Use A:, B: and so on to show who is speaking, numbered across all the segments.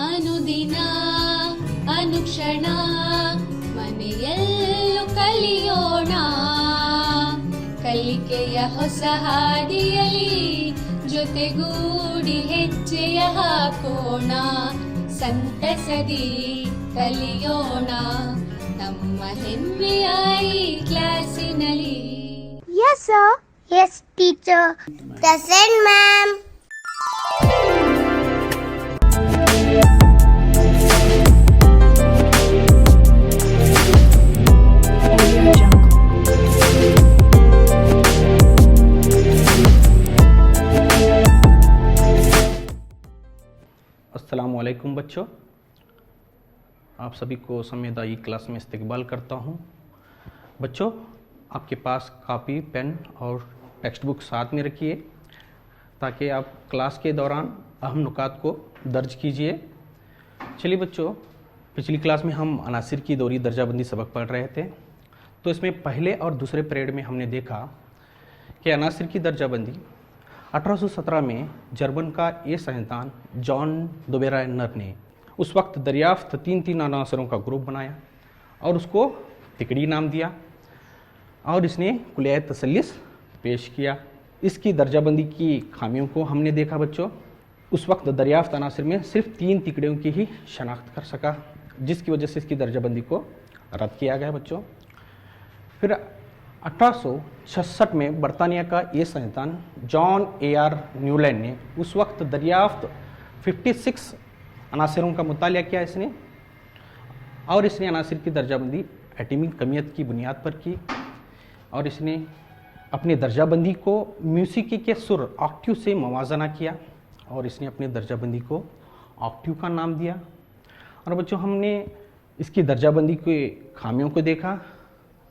A: ಅನುದಿನ ಅನುಕ್ಷಣ ಮನೆಯಲ್ಲೂ ಕಲಿಯೋಣ, ಕಲಿಕೆಯ ಹೊಸ ಹಾದಿಯಲಿ ಜೊತೆಗೂಡಿ ಹೆಜ್ಜೆಯ ಹಾಕೋಣ, ಸಂತಸದಿ ಕಲಿಯೋಣ ನಮ್ಮ ಹೆಮ್ಮೆಯ ಈ ಕ್ಲಾಸಿನಲ್ಲಿ.
B: Yes sir. Yes teacher. Present ma'am.
C: अस्सलामुअलैकुम बच्चों, आप सभी को संवेदा ई क्लास में इस्तकबाल करता हूँ। बच्चों, आपके पास कापी, पेन और टेक्स्ट बुक साथ में रखिए ताकि आप क्लास के दौरान अहम नुकात को दर्ज कीजिए। चलिए बच्चों, पिछली क्लास में हम अनासिर की दौरी दर्जाबंदी सबक पढ़ रहे थे, तो इसमें पहले और दूसरे पीरियड में हमने देखा कि अनासिर की दर्जाबंदी 1817 में जर्मन का ये साइंसदान जॉन डोबेरायर ने उस वक्त दरियाफ्त 3 अनासरों का ग्रुप बनाया और उसको तिकड़ी नाम दिया और इसने कुलिया तसल्लिस पेश किया। इसकी दर्जाबंदी की खामियों को हमने देखा बच्चों। उस वक्त दरियाफ्त अनासर में सिर्फ 3 तिकड़ियों की ही शनाख्त कर सका, जिसकी वजह से इसकी दर्जाबंदी को रद्द किया गया बच्चों। फिर 1866 में बरतानिया का ये साइंसदान जॉन ए.आर. न्यूलैंड ने उस वक्त दरियाफ्त 56 अनासरों का मुतालिया किया इसने, और इसने अनासिर की दर्जाबंदी एटॉमिक कमियत की बुनियाद पर की, और इसने अपनी दर्जाबंदी को म्यूसिकी के सुर ऑक्टिव से मवाजना किया, और इसने अपनी दर्जाबंदी को ऑक्टिव का नाम दिया। और बच्चों, हमने इसकी दर्जाबंदी के खामियों को देखा,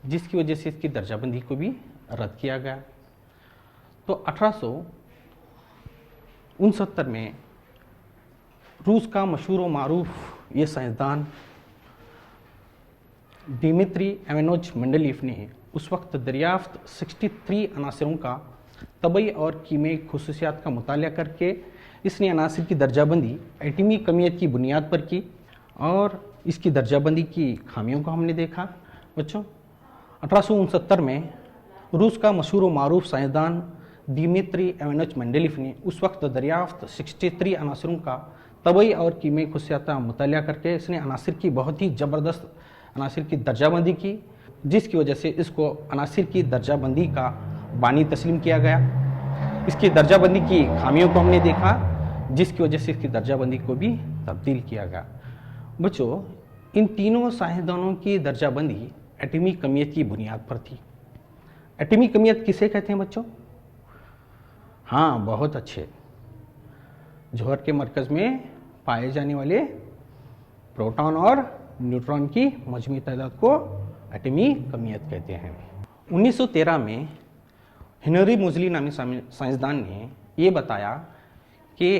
C: जिसकी वजह से इसकी दर्जाबंदी को भी रद्द किया गया। तो 1869 में रूस का मशहूर व मारूफ ये साइंसदान दिमित्री इवानोविच मेंडलीफ ने उस वक्त दरियाफ्त 63 अनासरों का तबई और कीमियाई खुसूसियात का मुतालिया करके इसने अनासिर की दर्जाबंदी एटमी कमियत की बुनियाद पर की, और इसकी दर्जाबंदी की खामियों को हमने देखा बच्चों। 1869 में रूस का मशहूर व मारूफ साइंसदान दिमित्री इवानोविच मेंडलीफ ने उस वक्त दरियाफ्त 63 अनासरों का तबई और कीमियाई खुसूसियात का मुतालिया करके इसने अनासिर की बहुत ही ज़बरदस्त अनासिर की दर्जाबंदी की, जिसकी वजह से इसको अनासिर की दर्जाबंदी का बानी तस्लीम किया गया। इसकी दर्जाबंदी की खामियों को हमने देखा, जिसकी वजह से इसकी दर्जाबंदी को भी तब्दील किया गया। बच्चों, इन तीनों साइंसदानों की दर्जाबंदी एटमी कमियत की बुनियाद पर थी। एटमी कमियत किसे कहते हैं बच्चों? हाँ, बहुत अच्छे, जौहर के मरकज़ में पाए जाने वाले प्रोटॉन और न्यूट्रॉन की मजमूई तादाद को एटमी कमियत कहते हैं। 1913 में हेनरी मोज़ली नामी साइंसदान ने ये बताया कि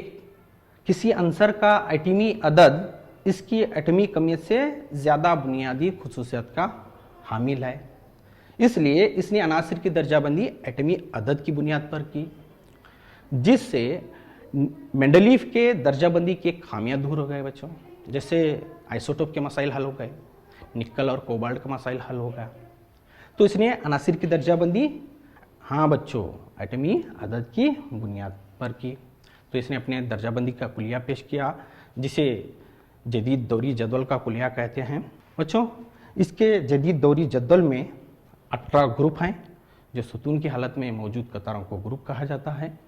C: किसी अंसर का एटमी अदद इसकी एटमी कमियत से ज़्यादा बुनियादी खुसूसियत का हामिल है, इसलिए इसने अनासिर की दर्जाबंदी एटमी अदद की बुनियाद पर की, जिससे मेंडलीफ के दर्जाबंदी के खामियां दूर हो गए बच्चों। जैसे आइसोटोप के मसाइल हल हो गए, निकल और कोबाल्ट का मसाइल हल हो गया, तो इसने अनासिर की दर्जाबंदी, हाँ बच्चों, एटमी अदद की बुनियाद पर की। तो इसने अपने दर्जाबंदी का कुलिया पेश किया, जिसे जदीद दौरी जदवल का कुलिया कहते हैं बच्चों। इसके जदीद दौरी जदवल में 18 ग्रुप हैं, जो सुतून की हालत में मौजूद कतारों को ग्रुप कहा जाता है,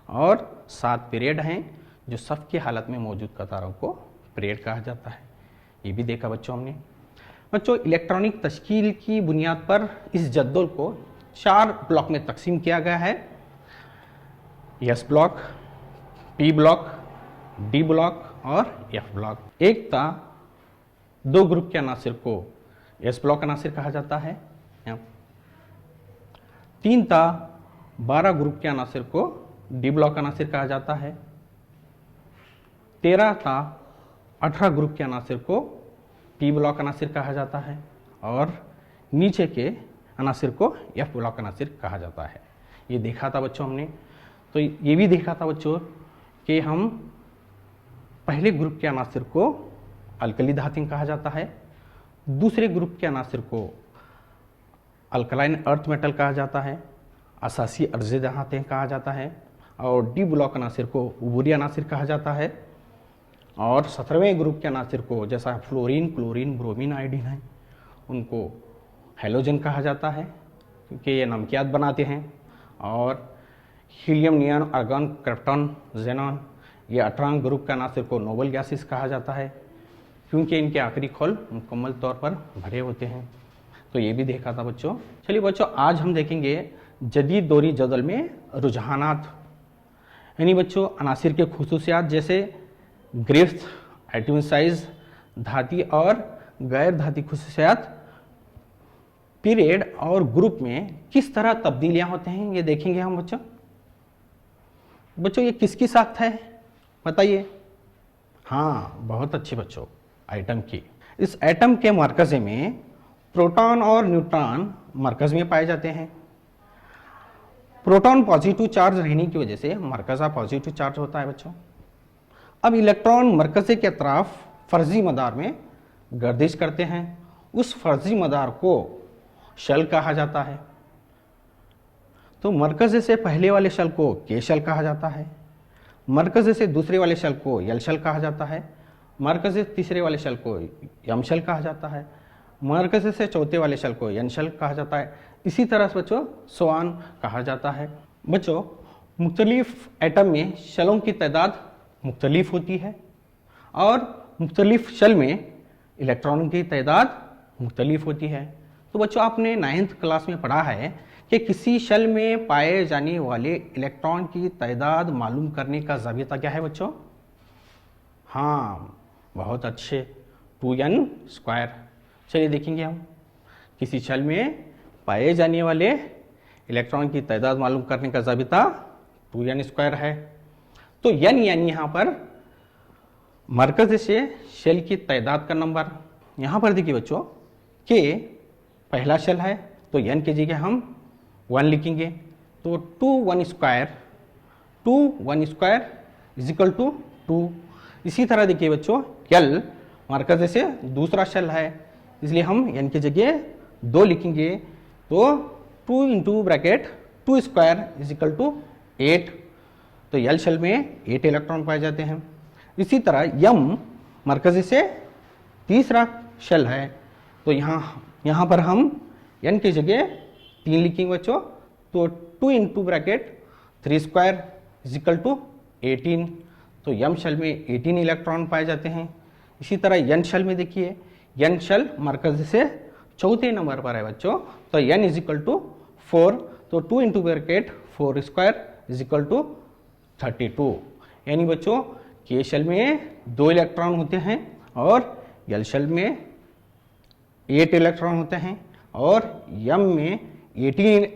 C: और 7 पीरियड हैं, जो सफ़ की हालत में मौजूद कतारों को पीरियड कहा जाता है। ये भी देखा बच्चों हमने। बच्चों, इलेक्ट्रॉनिक तश्कील की बुनियाद पर इस जद्दोल को 4 ब्लॉक में तकसीम किया गया है। S block, P block, D block और एफ ब्लॉक। एक था 2 ग्रुप के अनासिर को एस ब्लॉक अनासिर कहा जाता है। 3 था 12 ग्रुप के अनासिर को डी ब्लॉक अनासिर कहा जाता है। 13 था 18 ग्रुप के अनासिर को पी ब्लॉक अनासिर कहा जाता है, और नीचे के अनासिर को एफ ब्लॉक अनासिर कहा जाता है। ये देखा था बच्चों हमने। तो ये भी देखा था बच्चों कि हम पहले ग्रुप के अनासिर को अल्कली धातु कहा जाता है, दूसरे ग्रुप के अनासिर को अल्कलाइन अर्थ मेटल कहा जाता है, असासी अर्जे धातुएं कहा जाता है, और डी ब्लॉक अनासिर को उबूरी अनासिर कहा जाता है। और 17वें ग्रुप के अनासिर को, जैसा फ्लोरीन, क्लोरीन, ब्रोमीन, आयोडीन है, उनको हेलोजन कहा जाता है क्योंकि ये नमकियात बनाते हैं। और helium, neon, argon, krypton, xenon, ये 18 ग्रुप के अनासिर को नोबल गैसेस कहा जाता है क्योंकि इनके आखिरी खोल मुकम्मल तौर पर भरे होते हैं। तो ये भी देखा था बच्चों। चलिए बच्चों, आज हम देखेंगे जदीद दौरी जदल में रुझानात, यानी बच्चों अनासिर के खुसूसियात जैसे गिरफ्त, एटॉमिक साइज, धाती और गैर धाती खुसूसियात पीरियड और ग्रुप में किस तरह तब्दीलियां होते हैं, ये देखेंगे हम बच्चों। बच्चों ये किसकी साख्त है बताइए? हाँ, बहुत अच्छे बच्चों, एटम की। इस एटम के मरकज़े में प्रोटॉन और न्यूट्रॉन मरकज़ में पाए जाते हैं। प्रोटॉन पॉजिटिव चार्ज रहने की वजह से मरकज़ा पॉजिटिव चार्ज होता है बच्चों। अब इलेक्ट्रॉन मरकज़े के अतराफ फर्जी मदार में गर्दिश करते हैं। उस फर्जी मदार को शल कहा जाता है। तो मरकज़े से पहले वाले शल को के शल कहा जाता है, मरकज़े से दूसरे वाले शल को यल शल कहा जाता है, मरकज़े से तीसरे वाले शल को यम शल कहा जाता है, मरकज़े से चौथे वाले शल को यन शल कहा जाता है। इसी तरह से बच्चों स्वान कहा जाता है। बच्चों मुख्तलिफ एटम में शलों की तादाद मुख्तलिफ होती है और मुख्तलिफ शल में इलेक्ट्रॉनों की तादाद मुख्तलिफ होती है। तो बच्चों आपने 9th क्लास में पढ़ा है कि किसी शल में पाए जाने वाले इलेक्ट्रॉन की तादाद मालूम करने का ज़ाबिता क्या है बच्चों? हाँ, बहुत अच्छे, 2n²। चलिए देखेंगे हम किसी शल में पाए जाने वाले इलेक्ट्रॉन की तादाद मालूम करने का ज़ाबिता 2n² है। तो n यानी यहाँ पर मरकज़ से शल की तादाद का नंबर। यहाँ पर देखिए बच्चों के पहला शल है तो n की जगह हम 1 लिखेंगे, तो 2 1² इज इक्वल टू 2। इसी तरह देखिए बच्चों यल मरकज़ से दूसरा शल है, इसलिए हम n की जगह 2 लिखेंगे, तो 2 into bracket 2² is equal to 8। तो यल शल में 8 इलेक्ट्रॉन पाए जाते हैं। इसी तरह यम मरकज़ से तीसरा शल है, तो यहाँ पर हम n की जगह 3 लिखेंगे बच्चों, तो 2 into bracket 3² is equal to 18। तो यम शल में 18 इलेक्ट्रॉन पाए जाते हैं। इसी तरह n शल में देखिए, n शल मरकज़ से चौथे नंबर पर है बच्चों, तो n इज इक्वल टू 4, तो 2 into bracket 4² is equal to 32। यानी बच्चों के शल में 2 इलेक्ट्रॉन होते हैं और यल शल में 8 इलेक्ट्रॉन होते हैं और यम में 18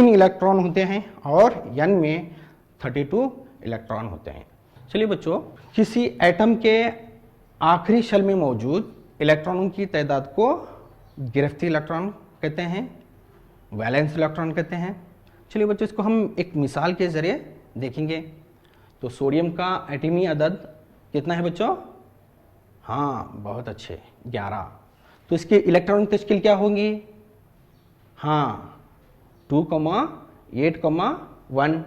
C: इलेक्ट्रॉन होते हैं और यन में 32 इलेक्ट्रॉन होते हैं। चलिए बच्चों, किसी एटम के आखिरी शल में मौजूद इलेक्ट्रॉनों की तादाद को गिरफ्ती इलेक्ट्रॉन कहते हैं, वैलेंस इलेक्ट्रॉन कहते हैं। चलिए बच्चों, इसको हम एक मिसाल के ज़रिए देखेंगे। तो सोडियम का एटमी अदद कितना है बच्चों? हाँ, बहुत अच्छे, 11। तो इसके इलेक्ट्रॉन तश्कील क्या होंगी? हाँ, 2, 8, 1।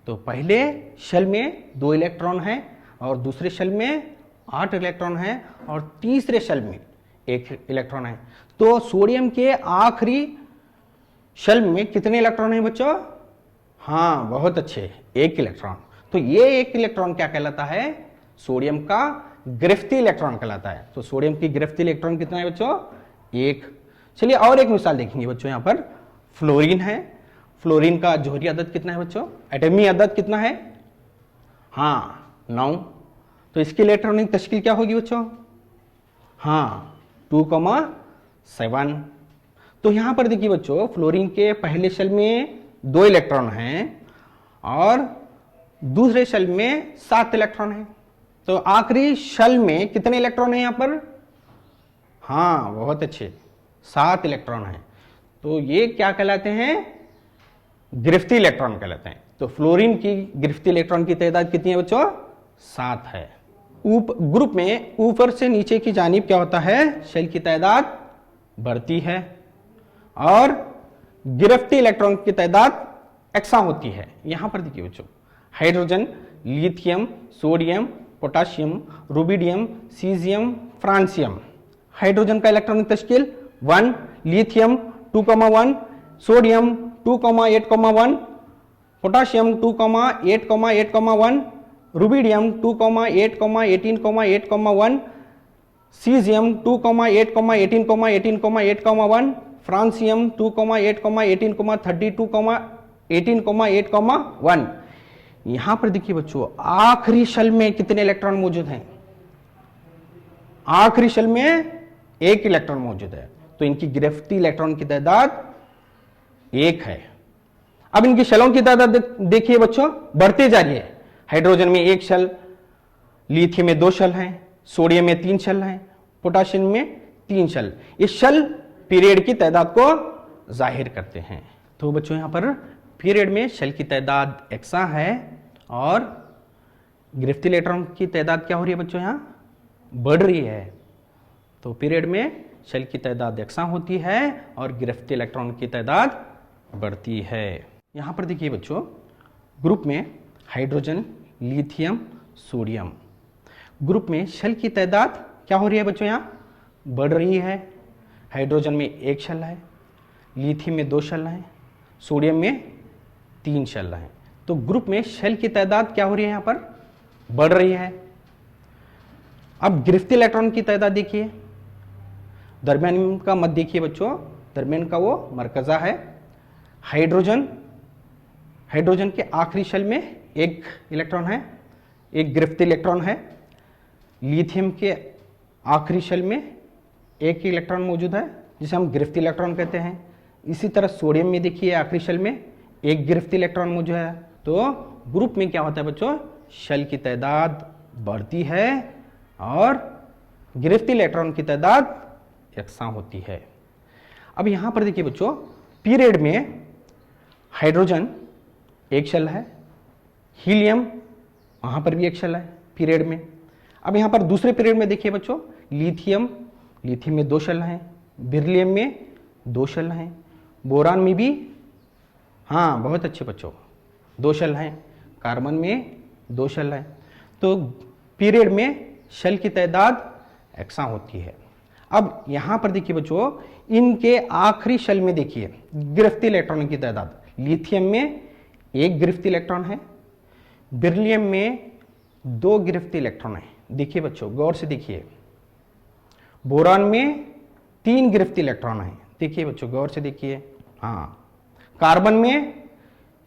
C: तो पहले शल में 2 इलेक्ट्रॉन हैं और दूसरे शल में 8 इलेक्ट्रॉन हैं और तीसरे शल में 1 इलेक्ट्रॉन है। तो सोडियम के आखिरी शल में कितने इलेक्ट्रॉन हैं बच्चों? हाँ, बहुत अच्छे, 1 इलेक्ट्रॉन। तो ये 1 इलेक्ट्रॉन क्या कहलाता है? सोडियम का गिरफ्ती इलेक्ट्रॉन कहलाता है। तो सोडियम की गिरफ्ती इलेक्ट्रॉन कितना है बच्चों? 1। चलिए और एक मिसाल देखेंगे बच्चों। यहाँ पर फ्लोरीन है, फ्लोरीन का जोहरी अदद कितना है बच्चों? एटमी अदद कितना है? हाँ, 9। तो इसकी इलेक्ट्रॉनिक तश्कील क्या होगी बच्चों? हाँ, 2, 7। तो यहाँ पर देखिए बच्चों, फ्लोरीन के पहले शल में 2 इलेक्ट्रॉन हैं और दूसरे शल में 7 इलेक्ट्रॉन हैं। तो आखिरी शल में कितने इलेक्ट्रॉन हैं यहाँ पर? हाँ, बहुत अच्छे, 7 इलेक्ट्रॉन हैं। तो ये क्या कहलाते हैं? गिरफ्ती इलेक्ट्रॉन कहलाते हैं। तो फ्लोरीन की गिरफ्ती इलेक्ट्रॉन की तादाद कितनी है बच्चों? 7 है। ग्रुप में ऊपर से नीचे की जानिब क्या होता है, शेल की तादाद बढ़ती है और गिरफ्ती इलेक्ट्रॉन की तादाद एक्सा होती है। यहां पर देखिए बच्चों, hydrogen, lithium, sodium, potassium, rubidium, caesium, francium. Hydrogen का इलेक्ट्रॉनिक तश्कील 1, lithium 2,1, sodium 2,8,1, potassium 2,8,8,1, rubidium 2,8,18,8,1, caesium 2,8,18,18,1, francium 2,8,18,32,18,8,1। यहां पर देखिए बच्चों, आखिरी शेल में कितने इलेक्ट्रॉन मौजूद हैं? आखिरी शेल में 1 इलेक्ट्रॉन मौजूद है, तो इनकी गिरफ्ती इलेक्ट्रॉन की तादाद 1 है। अब इनकी शेलों की तादाद देखिए बच्चों, बढ़ते जा रही है। हाइड्रोजन में 1 शेल, लिथियम में 2 शेल हैं, सोडियम में 3 शेल हैं, पोटाशियम में 3 शेल। ये शेल पीरियड की तादाद को जाहिर करते हैं। तो बच्चों यहां पर पीरियड में शेल की तादाद एक्सा है और गिरफ्ती इलेक्ट्रॉन की तादाद क्या हो रही है बच्चों? यहां बढ़ रही है। तो पीरियड में शेल की तादाद एक्सा होती है और गिरफ्ती इलेक्ट्रॉन की तादाद बढ़ती है। यहां पर देखिए बच्चों, ग्रुप में हाइड्रोजन, लिथियम, सोडियम, ग्रुप में शेल की तादाद क्या हो रही है बच्चों? यहां बढ़ रही है। हाइड्रोजन में 1 शेल है, लिथियम में 2 शेल हैं, सोडियम में 3 शेल हैं। तो ग्रुप में शेल की तादाद क्या हो रही है? यहां पर बढ़ रही है। अब गिरफ्ती इलेक्ट्रॉन की तादाद देखिए, दरमियान का मत देखिए बच्चों, दरमियान का वो मरकजा है। हाइड्रोजन के आखिरी शेल में 1 इलेक्ट्रॉन है, 1 गिरफ्ती इलेक्ट्रॉन है। लिथियम के आखिरी शेल में 1 इलेक्ट्रॉन मौजूद है, जिसे हम गिरफ्ती इलेक्ट्रॉन कहते हैं। इसी तरह सोडियम में देखिए, आखिरी शेल में 1 गिरफ्ती इलेक्ट्रॉन मौजूद है। तो ग्रुप में क्या होता है बच्चों? शेल की तादाद बढ़ती है और गिरफ्ती इलेक्ट्रॉन की तादाद यकसा होती है। अब यहां पर देखिए बच्चों, पीरियड में हाइड्रोजन 1 शेल है, हीलियम वहां पर भी 1 शेल है पीरियड में। अब यहां पर दूसरे पीरियड में देखिए बच्चों, लिथियम में 2 शेल हैं, बेरिलियम में 2 शेल हैं, बोरान में भी, हाँ बहुत अच्छे बच्चों, 2 शेल हैं, कार्बन में 2 शेल हैं। तो पीरियड में शेल की तादाद एक्सा होती है। अब यहां पर देखिए बच्चों, इनके आखिरी शेल में देखिए गिरफ्ती इलेक्ट्रॉन की तादाद, लिथियम में 1 गिरफ्ती इलेक्ट्रॉन है, बेरिलियम में 2 गिरफ्ती इलेक्ट्रॉन है। देखिए बच्चों गौर से देखिए, बोरान में 3 गिरफ्ती इलेक्ट्रॉन है। देखिए बच्चों गौर से देखिए, हाँ, कार्बन में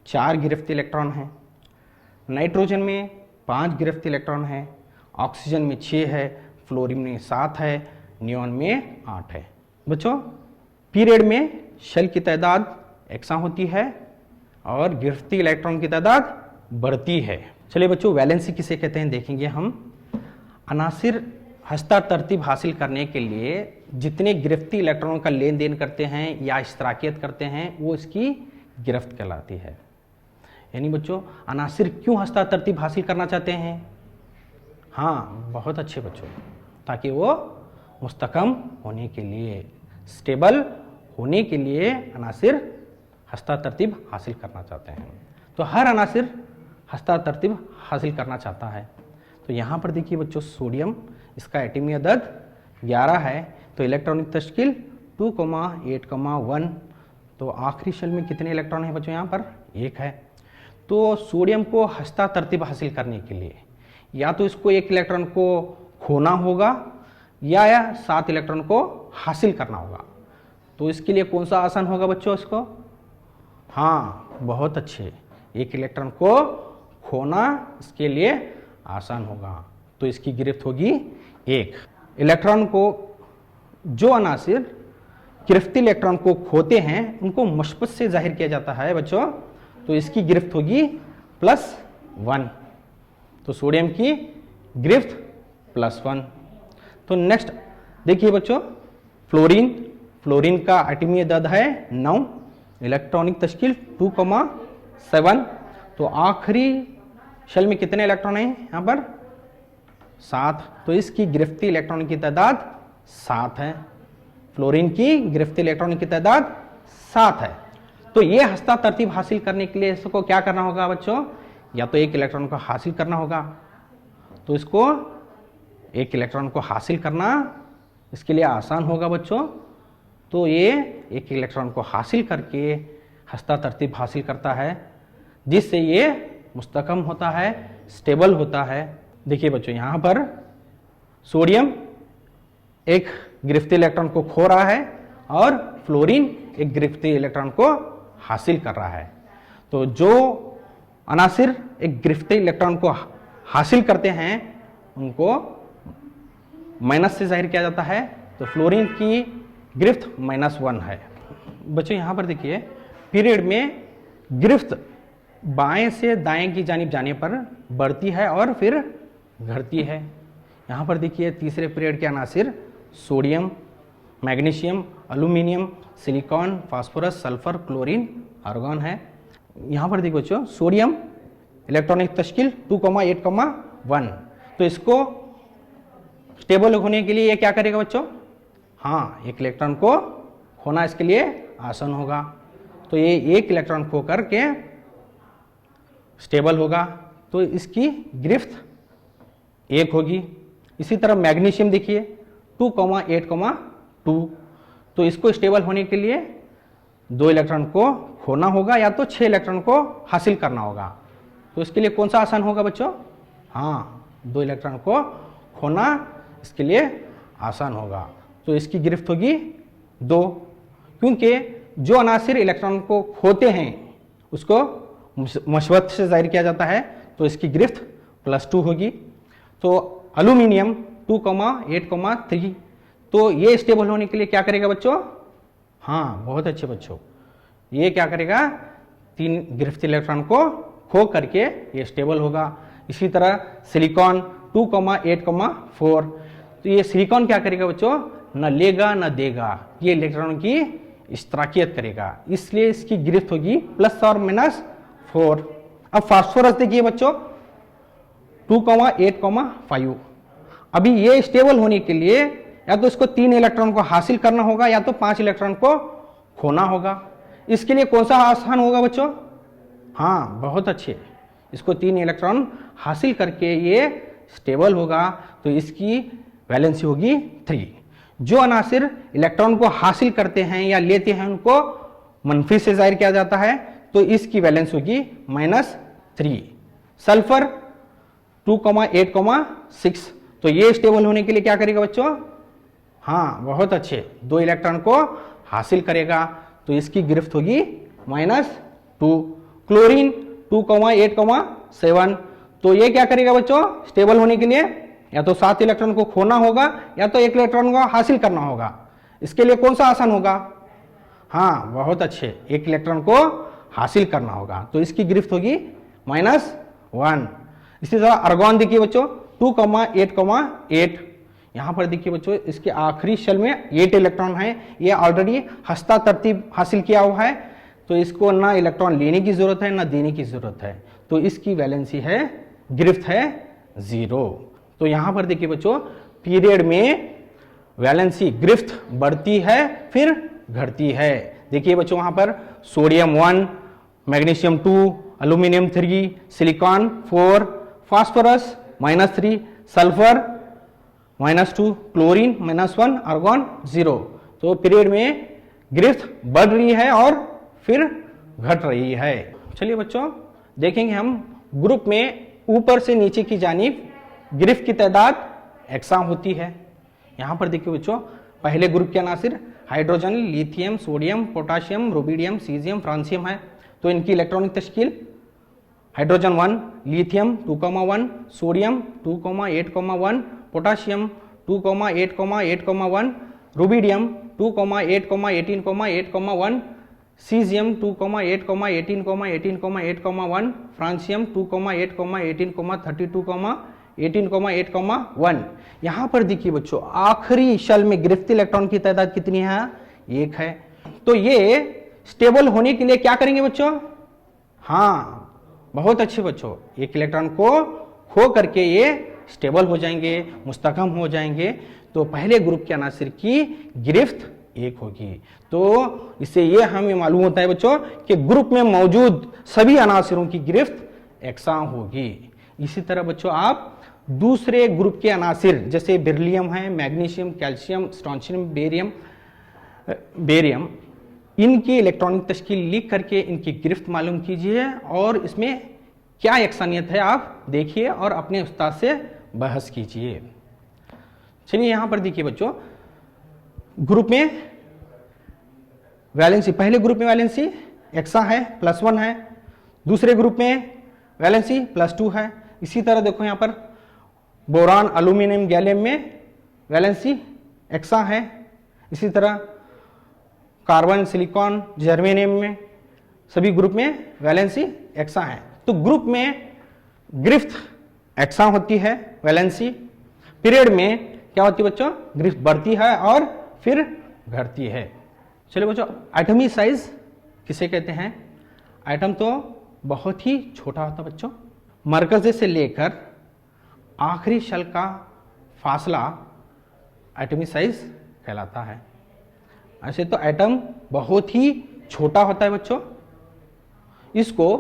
C: 4 गिरफ्ती इलेक्ट्रॉन है, नाइट्रोजन में 5 गिरफ्ती इलेक्ट्रॉन है, ऑक्सीजन में 6 है, फ्लोरीन में 7 है, नियॉन में 8 है। बच्चों पीरियड में शेल की तादाद एक्सा होती है और गिरफ्ती इलेक्ट्रॉन की तादाद बढ़ती है। चलिए बच्चों, वैलेंसी किसे कहते हैं देखेंगे हम। अनासिर हस्ता तरतीब हासिल करने के लिए जितने गिरफ्ती इलेक्ट्रॉनों का लेन देन करते हैं या इश्तराकियत करते हैं, वो इसकी गिरफ्त कहलाती है। यानी बच्चों, अनासिर क्यों हस्ता तरतीब हासिल करना चाहते हैं? हाँ बहुत अच्छे बच्चों, ताकि वो मुस्तकम होने के लिए, स्टेबल होने के लिए अनासिर हस्ता तरतीब हासिल करना चाहते हैं। तो हर अनासिर हस्ता तरतीब हासिल करना चाहता है। तो यहाँ पर देखिए बच्चों, सोडियम, इसका एटमी अदद 11 है, तो इलेक्ट्रॉनिक तश्कील 2,8,1। तो आखिरी शेल में कितने इलेक्ट्रॉन हैं बच्चों? यहाँ पर 1 है। तो सोडियम को हस्ता तरतीब हासिल करने के लिए या तो इसको 1 इलेक्ट्रॉन को खोना होगा या 7 इलेक्ट्रॉन को हासिल करना होगा। तो इसके लिए कौन सा आसान होगा बच्चों? इसको, हाँ बहुत अच्छे, 1 इलेक्ट्रॉन को खोना इसके लिए आसान होगा। तो इसकी गिरफ्त होगी 1 इलेक्ट्रॉन को। जो अनासिर गिरफ्ती इलेक्ट्रॉन को खोते हैं उनको मशबत से जाहिर किया जाता है बच्चों, तो इसकी गिरफ्त होगी +1। तो सोडियम की गिरफ्त +1। तो नेक्स्ट देखिए बच्चों, फ्लोरीन का एटमी अदद है 9, इलेक्ट्रॉनिक तश्कील 2,7। तो आखिरी शेल में कितने इलेक्ट्रॉन हैं? यहाँ पर 7, तो इसकी गिरफ्ती इलेक्ट्रॉन की तादाद 7 है। फ्लोरीन की गिरफ्ती इलेक्ट्रॉन की तादाद 7 है। तो ये हस्ता तरतीब हासिल करने के लिए इसको क्या करना होगा बच्चों, या तो एक इलेक्ट्रॉन को हासिल करना होगा, तो इसको एक इलेक्ट्रॉन को हासिल करना इसके लिए आसान होगा बच्चों। तो ये एक इलेक्ट्रॉन को हासिल करके हस्ता तरतीब हासिल करता है, जिससे ये मुस्तकम होता है, स्टेबल होता है। देखिए बच्चों, यहाँ पर सोडियम एक गिरफ्ती इलेक्ट्रॉन को खो रहा है और फ्लोरीन एक गिरफ्ती इलेक्ट्रॉन को हासिल कर रहा है। तो जो अनासिर एक गिरफ्ती इलेक्ट्रॉन को हासिल करते हैं उनको माइनस से जाहिर किया जाता है। तो फ्लोरीन की गिरफ्त -1 है। बच्चों यहाँ पर देखिए, पीरियड में गिरफ्त बाएं से दाएं की जानिब जाने पर बढ़ती है और फिर घटती है। यहाँ पर देखिए तीसरे पीरियड के अनासिर sodium, magnesium, aluminium, silicon, phosphorus, sulphur, chlorine, argon है। यहाँ पर देखो बच्चों, सोडियम इलेक्ट्रॉनिक तश्कील 2,8,1, तो इसको स्टेबल होने के लिए ये क्या करेगा बच्चों, हाँ एक इलेक्ट्रॉन को खोना इसके लिए आसान होगा। तो ये एक इलेक्ट्रॉन खो करके स्टेबल होगा, तो इसकी गिरफ्त 1 होगी। इसी तरह मैग्नीशियम देखिए 2,8,2, तो इसको स्टेबल होने के लिए 2 इलेक्ट्रॉन को खोना होगा या तो 6 इलेक्ट्रॉन को हासिल करना होगा। तो इसके लिए कौन सा आसान होगा बच्चों, हाँ 2 इलेक्ट्रॉन को खोना इसके लिए आसान होगा। तो इसकी गिरफ्त होगी 2, क्योंकि जो अनासिर इलेक्ट्रॉन को खोते हैं उसको मशबत से जाहिर किया जाता है, तो इसकी गिरफ्त +2 होगी। तो एल्यूमिनियम 2,8,3, तो ये स्टेबल होने के लिए क्या करेगा बच्चों, हाँ बहुत अच्छे बच्चों, ये क्या करेगा 3 गिरफ्त इलेक्ट्रॉन को खो करके ये स्टेबल होगा। इसी तरह सिलिकॉन 2,8,4, तो ये सिलिकॉन क्या करेगा बच्चों, न लेगा न देगा, ये इलेक्ट्रॉन की इश्तराकियत करेगा, इसलिए इसकी गिरफ्त होगी +or -4। अब फास्फोरस देखिए बच्चों 2,8,5, अभी ये स्टेबल होने के लिए या तो इसको 3 इलेक्ट्रॉन को हासिल करना होगा या तो 5 इलेक्ट्रॉन को खोना होगा। इसके लिए कौन सा आसान होगा बच्चों, हाँ बहुत अच्छे, इसको 3 इलेक्ट्रॉन हासिल करके ये स्टेबल होगा, तो इसकी वैलेंसी होगी 3। जो अनासिर इलेक्ट्रॉन को हासिल करते हैं या लेते हैं उनको मनफी से जाहिर किया जाता है, तो इसकी वैलेंस होगी -3। सल्फर 2,8,6, तो ये स्टेबल होने के लिए क्या करेगा बच्चों, हाँ बहुत अच्छे 2 इलेक्ट्रॉन को हासिल करेगा, तो इसकी गिरफ्त होगी -2। क्लोरीन 2,8,7, तो ये क्या करेगा बच्चों, स्टेबल होने के लिए या तो 7 इलेक्ट्रॉन को खोना होगा या तो 1 इलेक्ट्रॉन को हासिल करना होगा। इसके लिए कौन सा आसान होगा, हाँ बहुत अच्छे 1 इलेक्ट्रॉन को हासिल करना होगा, तो इसकी गिरफ्त होगी -1। इसी तरह आर्गॉन देखिए बच्चों 2,8,8, यहाँ पर देखिए बच्चों इसके आखिरी शेल में 8 इलेक्ट्रॉन है, ये ऑलरेडी हस्ता तरतीब हासिल किया हुआ है, तो इसको ना इलेक्ट्रॉन लेने की जरूरत है ना देने की जरूरत है, तो इसकी वैलेंसी है, गिरफ्त है 0। तो यहाँ पर देखिए बच्चों पीरियड में वैलेंसी गिरफ्त बढ़ती है फिर घटती है। देखिए बच्चों वहाँ पर sodium 1, magnesium 2, aluminium 3, silicon 4, phosphorus -3, sulphur -2, chlorine -1, argon 0। तो पीरियड में गिरफ्त बढ़ रही है और फिर घट रही है। चलिए बच्चों देखेंगे हम ग्रुप में ऊपर से नीचे की जानिब गिरफ्त की तादाद एक्सा होती है। यहाँ पर देखिए बच्चों पहले ग्रुप के अनासिर hydrogen, lithium, sodium, potassium, rubidium, caesium, francium है, तो इनकी इलेक्ट्रॉनिक तश्कील hydrogen 1, lithium 2,1, sodium 2,8,1, potassium 2,8,8,1, rubidium 2,8,18,8,1, caesium 2,8,18,18,1, francium 2,8,18,32,18,8,1। यहाँ पर देखिए बच्चों आखिरी शेल में गिरफ्त इलेक्ट्रॉन की तादाद कितनी है, 1 है। तो ये स्टेबल होने के लिए क्या करेंगे बच्चों, हाँ बहुत अच्छे बच्चों 1 इलेक्ट्रॉन को खो करके ये स्टेबल हो जाएंगे, मुस्तहकम हो जाएंगे, तो पहले ग्रुप के अनासिर की गिरफ्त एक होगी। तो इससे ये हमें मालूम होता है बच्चों कि ग्रुप में मौजूद सभी अनासिरों की गिरफ्त यकसां होगी। इसी तरह बच्चों आप दूसरे ग्रुप के अनासिर जैसे बेरिलियम है, मैग्नीशियम, कैल्शियम, स्ट्रोंशियम, बेरियम, इनकी इलेक्ट्रॉनिक तश्कील लिख करके इनकी गिरफ्त मालूम कीजिए और इसमें क्या यकसानियत है आप देखिए और अपने उस्ताद से बहस कीजिए। चलिए यहां पर देखिए बच्चों, ग्रुप में वैलेंसी, पहले ग्रुप में वैलेंसी यकसां है, +1 है। दूसरे ग्रुप में वैलेंसी +2 है। इसी तरह देखो यहां पर बोरान, एल्यूमिनियम, गैलियम में वैलेंसी यकसां है। इसी तरह कार्बन, सिलिकॉन, जर्मेनियम में सभी ग्रुप में वैलेंसी यकसां है। तो ग्रुप में गिरफ्त यकसां होती है वैलेंसी। पीरियड में क्या होती है बच्चों, गिरफ्त बढ़ती है और फिर घटती है। चलिए बच्चों, एटमी साइज किसे कहते हैं? एटम तो बहुत ही छोटा होता है बच्चों, मरकज़े से लेकर आखिरी शल का फासला एटमी साइज कहलाता है। ऐसे तो एटम बहुत ही छोटा होता है बच्चों, इसको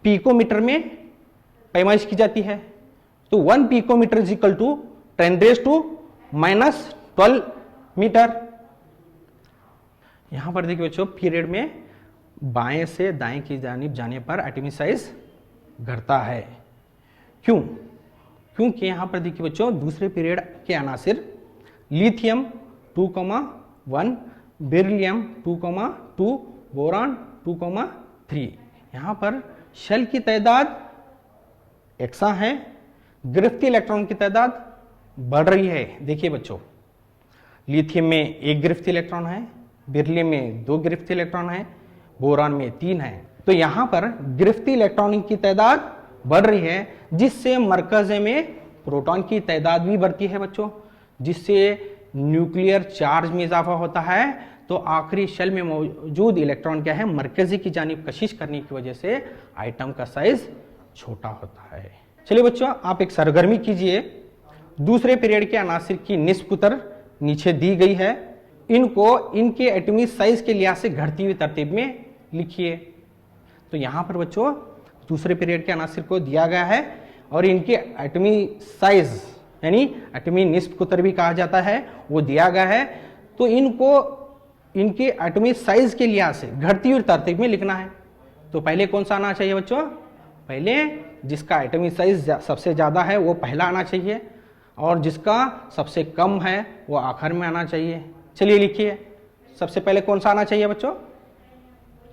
C: पिकोमीटर में पैमाइश की जाती है। तो 1 picometre is equal to 10⁻⁻12 metre. यहां पर देखिए बच्चों, पीरियड में बाएं से दाएं की जानिब जाने पर एटमी साइज घटता है। क्यों? क्योंकि यहां पर देखिए बच्चों, दूसरे पीरियड के अनासिर लिथियम 2,1, बेरिलियम 2,2, बोरान 2,3, यहां पर शेल की तादाद यकसां है, गिरफ्ती इलेक्ट्रॉन की तादाद बढ़ रही है। देखिए बच्चों, लिथियम में 1 गिरफ्ती इलेक्ट्रॉन है, बेरिलियम में 2 गिरफ्ती इलेक्ट्रॉन है, बोरान में 3 है। तो यहां पर गिरफ्ती इलेक्ट्रॉन की तादाद बढ़ रही है, जिससे मरकज़े में प्रोटॉन की तादाद भी बढ़ती है बच्चों, जिससे न्यूक्लियर चार्ज में इजाफा होता है। तो आखिरी शेल में मौजूद इलेक्ट्रॉन क्या है, मरकज़ी की जानिब कशिश करने की वजह से आइटम का साइज छोटा होता है। चलिए बच्चों, आप एक सरगर्मी कीजिए। दूसरे पीरियड के अनासिर की निस्बत नीचे दी गई है, इनको इनके एटमी साइज के लिहाज से घटती हुई तरतीब में लिखिए। तो यहां पर बच्चों दूसरे पीरियड के अनासिर को दिया गया है और इनके एटमी साइज यानी एटमी निस्बत भी कहा जाता है, वो दिया गया है। तो इनको इनके एटमी साइज के लिहाज से घटती हुई तरतीब में लिखना है। तो पहले कौन सा आना चाहिए बच्चों? पहले जिसका एटमी साइज सबसे ज़्यादा है वो पहला आना चाहिए, और जिसका सबसे कम है वो आखिर में आना चाहिए। चलिए लिखिए, सबसे पहले कौन सा आना चाहिए बच्चों?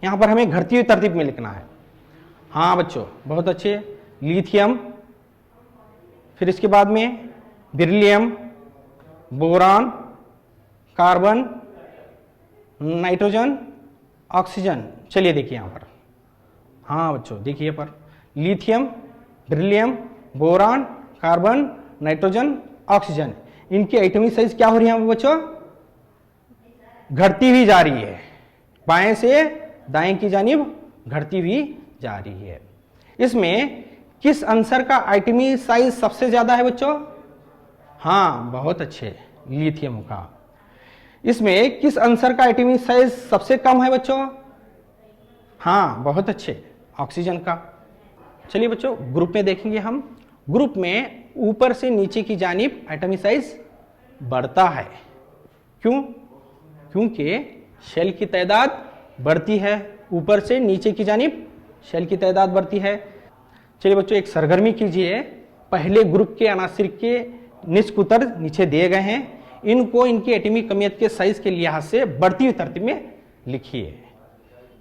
C: यहाँ पर हमें घटती हुई तरतीब में लिखना है। हाँ बच्चों, बहुत अच्छे। लिथियम, फिर इसके बाद में beryllium, boron, carbon, nitrogen, oxygen. चलिए देखिए यहाँ पर, हाँ बच्चों देखिए पर lithium, beryllium, boron, carbon, nitrogen, oxygen, इनकी एटमी साइज क्या हो रही है बच्चों? घटती हुई जा रही है, बाएं से दाएं की जानिब घटती हुई जा रही है। इसमें किस आंसर का एटमी साइज सबसे ज्यादा है बच्चों? हाँ बहुत अच्छे, लिथियम का। इसमें किस आंसर का एटमी साइज सबसे कम है बच्चों? हाँ बहुत अच्छे, ऑक्सीजन का। चलिए बच्चों, ग्रुप में देखेंगे हम। ग्रुप में ऊपर से नीचे की जानिब एटमी साइज बढ़ता है। क्यों? क्योंकि शेल की तादाद बढ़ती है, ऊपर से नीचे की जानिब शेल की तादाद बढ़ती है। चलिए बच्चों, एक सरगर्मी कीजिए। पहले ग्रुप के अनासिर के निस्कुतर नीचे दिए गए हैं, इनको इनकी एटमी कमियत के साइज के लिहाज से बढ़ती हुई तरतीब में लिखिए।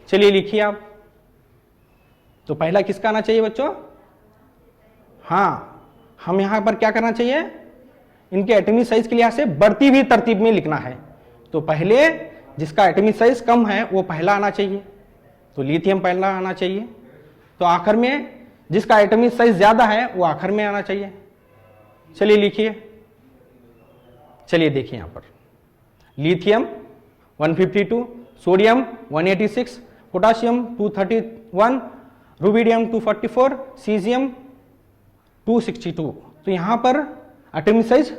C: चलिए लिखिए आप। तो पहला किसका आना चाहिए बच्चों? हाँ, हम यहां पर क्या करना चाहिए? इनके एटमी साइज के लिहाज से बढ़ती हुई तरतीब में लिखना है। तो पहले जिसका एटमी साइज कम है वो पहला आना चाहिए, तो लिथियम पहला आना चाहिए। तो आखिर में जिसका एटमी साइज ज्यादा है वो आखिर में आना चाहिए। चलिए लिखिए। चलिए देखिए यहां पर lithium 152, sodium 186, potassium 231, rubidium 244, caesium 262। तो तो यहाँ पर एटॉमिक साइज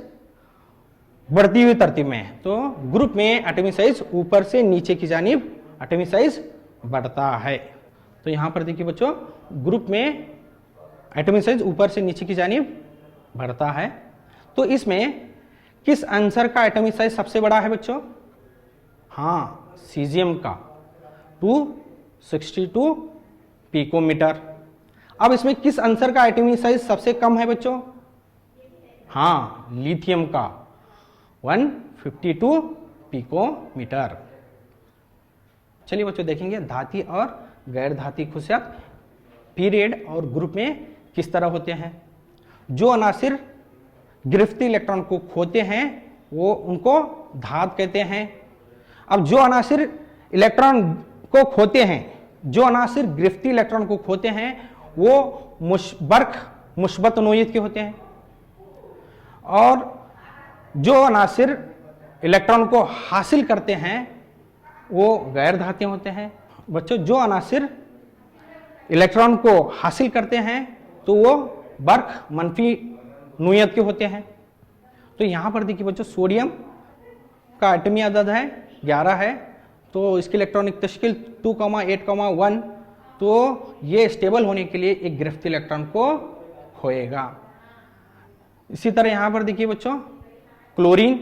C: बढ़ती हुई तरतीब में है। तो ग्रुप में एटॉमिक साइज ऊपर से नीचे की जानिब एटॉमिक साइज बढ़ता है। तो यहाँ पर देखिए बच्चों, ग्रुप में एटॉमिक साइज ऊपर से नीचे की जानिब बढ़ता है। तो इसमें किस आंसर का एटॉमिक साइज सबसे बड़ा है बच्चों? हाँ, सीजियम का 262 पिकोमीटर। अब इसमें किस आंसर का एटॉमिक साइज सबसे कम है बच्चों? हाँ, लिथियम का 152 पिकोमीटर। चलिए बच्चों देखेंगे धाती और गैर धाती खुशियात पीरियड और ग्रुप में किस तरह होते हैं। जो अनासिर गिरफ्ती इलेक्ट्रॉन को खोते हैं वो उनको धात कहते हैं। अब जो अनासिर इलेक्ट्रॉन को खोते हैं, जो अनासिर गिरफ्ती इलेक्ट्रॉन को खोते हैं वो बर्क मुस्बत नोयत के होते हैं, और जो अनासिर इलेक्ट्रॉन को हासिल करते हैं वो गैर धाती होते हैं। बच्चों, जो अनासिर इलेक्ट्रॉन को हासिल करते हैं तो वो बर्क मनफी नोयत के होते हैं। तो यहाँ पर देखिए बच्चों, सोडियम का एटमी अदद है 11 है, तो इसकी इलेक्ट्रॉनिक तश्कील 2,8,1, तो ये स्टेबल होने के लिए एक गिरफ्ती इलेक्ट्रॉन को खोएगा। इसी तरह यहाँ पर देखिए बच्चों, क्लोरीन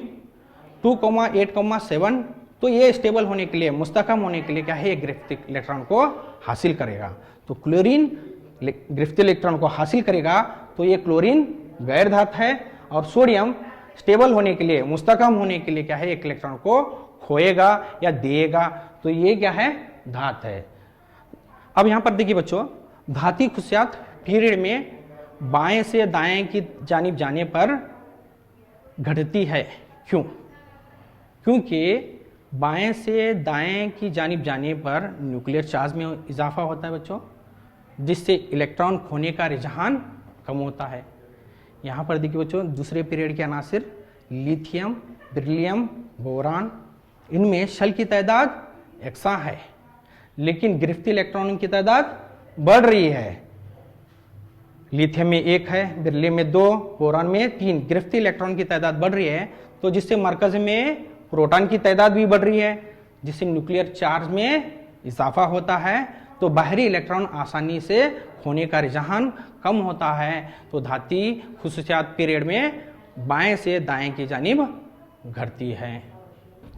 C: 2,8,7, तो ये स्टेबल होने के लिए, मुस्तहकम होने के लिए क्या है, एक गिरफ्ती इलेक्ट्रॉन को हासिल करेगा। तो क्लोरीन गिरफ्ती इलेक्ट्रॉन को हासिल करेगा तो ये क्लोरीन गैर धात है, और सोडियम स्टेबल होने के लिए, मुस्तहकम होने के लिए क्या है, एक इलेक्ट्रॉन को खोएगा या देगा, तो ये क्या है, धात है। अब यहां पर देखिए बच्चों, धाती खुशियात पीरियड में बाएं से दाएं की जानिब जाने पर घटती है। क्यों? क्योंकि बाएं से दाएं की जानिब जाने पर न्यूक्लियर चार्ज में इजाफा होता है बच्चों, जिससे इलेक्ट्रॉन खोने का रुझान कम होता है। यहाँ पर देखिए बच्चों, दूसरे पीरियड के अनासिर लिथियम, बेरिलियम, बोरान, इनमें शेल की तादाद यकसा है, लेकिन गिरफ्ती इलेक्ट्रॉनों की तादाद बढ़ रही है। लिथियम में 1 है, बेरिलियम में 2, बोरान में 3, गिरफ्ती इलेक्ट्रॉन की तादाद बढ़ रही है, तो जिससे मरकज में प्रोटॉन की तादाद भी बढ़ रही है, जिससे न्यूक्लियर चार्ज में इजाफा होता है, तो बाहरी इलेक्ट्रॉन आसानी से खोने का रुझान कम होता है। तो धाती खुसूसियात पीरियड में बाएं से दाएं की जानिब घटती है।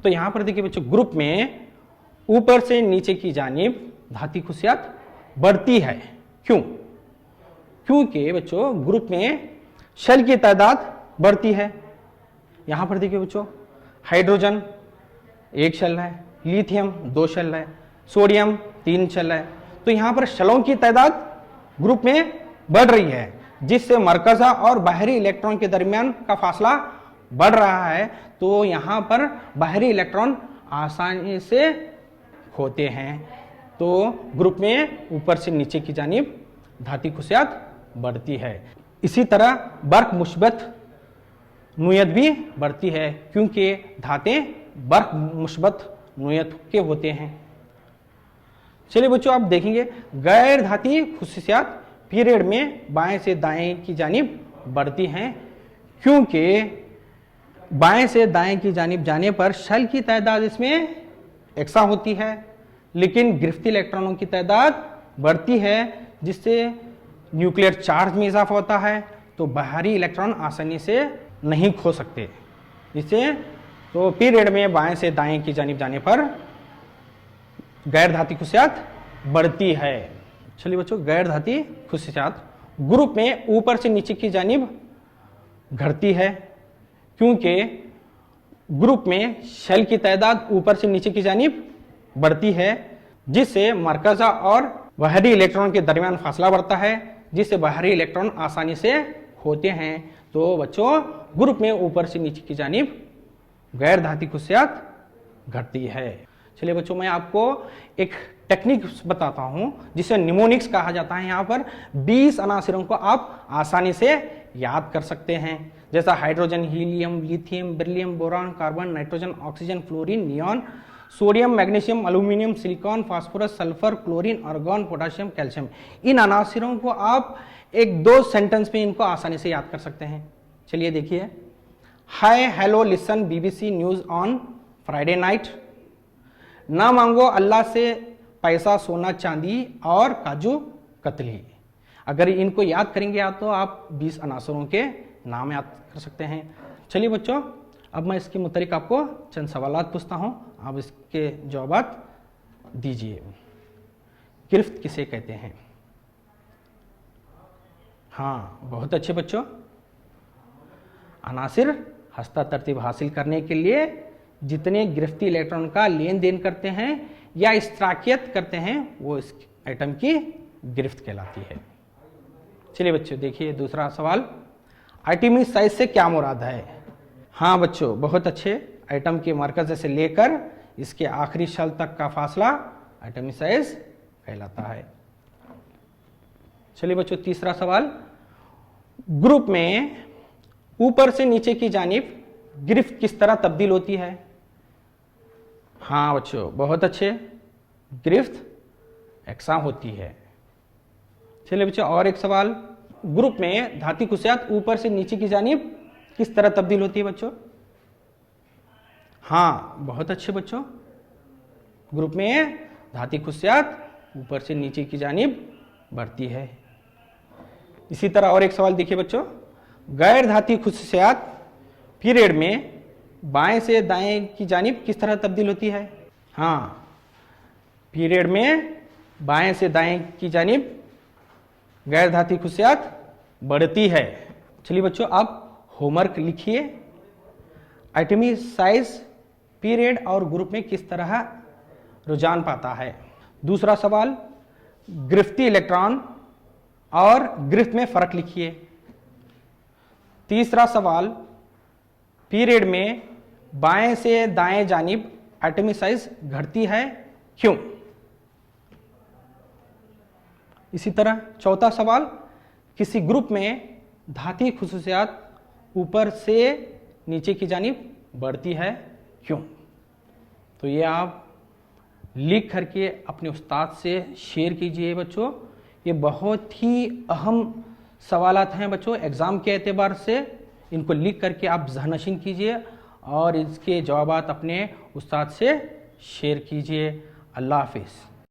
C: तो यहाँ पर देखिए बच्चों, ग्रुप में ऊपर से नीचे की जानिब धाती खुसूसियात बढ़ती है। क्यों? क्योंकि बच्चों ग्रुप में शेल की तादाद बढ़ती है। यहाँ पर देखिए बच्चों, हाइड्रोजन 1 शेल है, लिथियम 2 शेल है, सोडियम 3 शेल है, तो यहाँ पर शेलों की तादाद ग्रुप में बढ़ रही है, जिससे मरकज़ा और बाहरी इलेक्ट्रॉन के दरमियान का फासला बढ़ रहा है। तो यहाँ पर बाहरी इलेक्ट्रॉन आसानी से खोते हैं। तो ग्रुप में ऊपर से नीचे की जानिब धाती खुशियात बढ़ती है। इसी तरह बर्क मुस्बत नोयत भी बढ़ती है, क्योंकि धातें बर्क मुस्बत नोयत के होते हैं। चलिए बच्चों, आप देखेंगे गैर धाती खुसूसियात पीरियड में बाएं से दाएं की जानिब बढ़ती हैं, क्योंकि बाएं से दाएं की जानिब जाने पर शेल की तादाद इसमें यकसा होती है, लेकिन गिरफ्ती इलेक्ट्रॉनों की तादाद बढ़ती है, जिससे न्यूक्लियर चार्ज में इजाफा होता है, तो बाहरी इलेक्ट्रॉन आसानी से नहीं खो सकते। जिससे तो पीरियड में बाएं से दाएं की जानिब जाने पर गैर धाती खुसूसियात बढ़ती है। चलिए बच्चों, गैर धाती खुसूसियात ग्रुप में ऊपर से नीचे की जानिब घटती है, क्योंकि ग्रुप में शेल की तादाद ऊपर से नीचे की जानिब बढ़ती है, जिससे मरकज़ा और बाहरी इलेक्ट्रॉन के दरमियान फासला बढ़ता है, जिससे बाहरी इलेक्ट्रॉन आसानी से होते हैं। तो बच्चों ग्रुप में ऊपर से नीचे की जानिब गैर धाती खुसूसियात घटती है। चलिए बच्चों, मैं आपको एक टेक्निक बताता हूं जिसे निमोनिक्स कहा जाता है। यहाँ पर 20 अनासिरों को आप आसानी से याद कर सकते हैं, जैसा hydrogen, helium, lithium, beryllium, boron, carbon, nitrogen, oxygen, fluorine, neon, sodium, magnesium, aluminium, silicon, phosphorus, sulphur, chlorine, argon, potassium, calcium. इन अनासिरों को आप एक दो सेंटेंस में इनको आसानी से याद कर सकते हैं। चलिए देखिए, hi hello listen BBC news on Friday night. ना मांगो अल्लाह से पैसा सोना चांदी और काजू कतली। अगर इनको याद करेंगे आप तो आप 20 अनासरों के नाम याद कर सकते हैं। चलिए बच्चों, अब मैं इसके मुताबिक आपको चंद सवालात पूछता हूं, आप इसके जवाब दीजिए। गिरफ्त किसे कहते हैं? हाँ, बहुत अच्छे बच्चों। अनासिर हस्ता तरतीब हासिल करने के लिए जितने गिरफ्ती इलेक्ट्रॉन का लेन देन करते हैं या इश्तराकियत करते हैं वो इस एटम की गिरफ्त कहलाती है। चलिए बच्चों देखिए दूसरा सवाल, एटॉमिक साइज से क्या मुराद है? हाँ बच्चों, बहुत अच्छे। एटम के मरकज से लेकर इसके आखिरी शल तक का फासला एटॉमिक साइज कहलाता है। चलिए बच्चों तीसरा सवाल, ग्रुप में ऊपर से नीचे की जानिब गिरफ्त किस तरह तब्दील होती है? हाँ बच्चों, बहुत अच्छे, गिरफ्त एकसा होती है। चलिए बच्चों और एक सवाल, ग्रुप में धाती खुशियात ऊपर से नीचे की जानिब किस तरह तब्दील होती है बच्चों? हाँ, बहुत अच्छे बच्चों, ग्रुप में धाती खुशियात ऊपर से नीचे की जानिब बढ़ती है। इसी तरह और एक सवाल देखिए बच्चों, गैर धाती खुशियात पीरियड में बाएं से दाएं की जानिब किस तरह तब्दील होती है? हाँ, पीरियड में बाएं से दाएं की जानिब गैर धाती खुशियात बढ़ती है। चलिए बच्चों आप होमवर्क लिखिए, एटॉमिक साइज पीरियड और ग्रुप में किस तरह रुझान पाता है। दूसरा सवाल, गिरफ्ती इलेक्ट्रॉन और गिरफ्त में फर्क लिखिए। तीसरा सवाल, पीरियड में बाएं से दाएं जानिब एटॉमिक साइज घटती है, क्यों? इसी तरह चौथा सवाल, किसी ग्रुप में धाती खुसूसियात ऊपर से नीचे की जानिब बढ़ती है, क्यों? तो ये आप लिख करके अपने उस्ताद से शेयर कीजिए बच्चों। ये बहुत ही अहम सवालात हैं बच्चों एग्ज़ाम के एतबार से। इनको लिख करके आप ज़हनशीन कीजिए और इसके जवाबात अपने उस्ताद से शेयर कीजिए। अल्लाह हाफिज़।